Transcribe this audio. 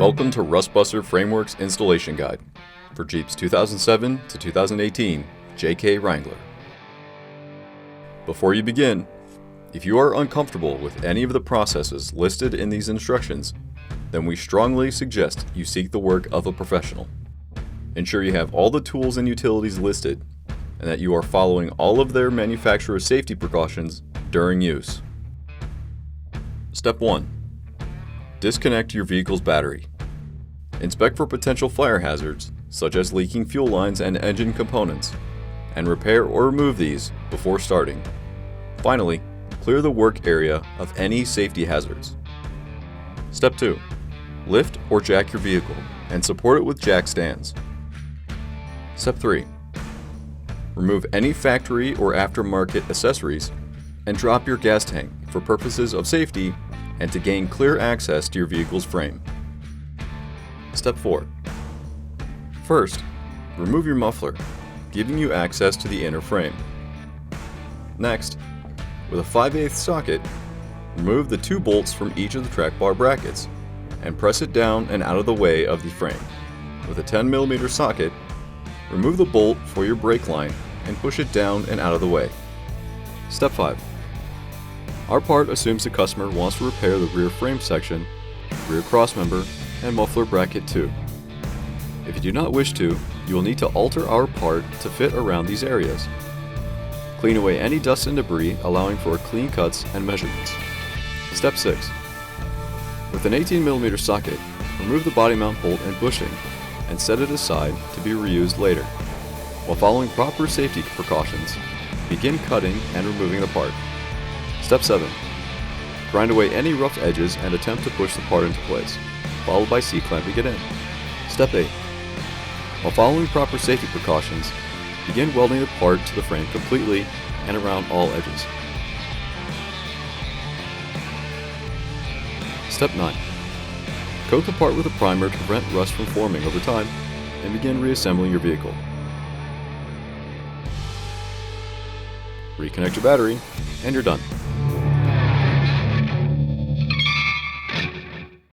Welcome to Rustbuster Framework's installation guide for Jeep's 2007 to 2018 JK Wrangler. Before you begin, if you are uncomfortable with any of the processes listed in these instructions, then we strongly suggest you seek the work of a professional. Ensure you have all the tools and utilities listed and that you are following all of their manufacturer's safety precautions during use. Step 1. Disconnect your vehicle's battery. Inspect for potential fire hazards, such as leaking fuel lines and engine components, and repair or remove these before starting. Finally, clear the work area of any safety hazards. Step 2. Lift or jack your vehicle and support it with jack stands. Step 3. Remove any factory or aftermarket accessories and drop your gas tank for purposes of safety and to gain clear access to your vehicle's frame. Step 4. First, remove your muffler, giving you access to the inner frame. Next, with a 5/8 socket, remove the 2 bolts from each of the track bar brackets and press it down and out of the way of the frame. With a 10mm socket, remove the bolt for your brake line and push it down and out of the way. Step 5. Our part assumes the customer wants to repair the rear frame section, rear crossmember, and muffler bracket too. If you do not wish to, you will need to alter our part to fit around these areas. Clean away any dust and debris, allowing for clean cuts and measurements. Step 6. With an 18mm socket, remove the body mount bolt and bushing and set it aside to be reused later. While following proper safety precautions, begin cutting and removing the part. Step 7. Grind away any rough edges and attempt to push the part into place, followed by C-clamping it in. Step 8. While following proper safety precautions, begin welding the part to the frame completely and around all edges. Step 9. Coat the part with a primer to prevent rust from forming over time and begin reassembling your vehicle. Reconnect your battery and you're done.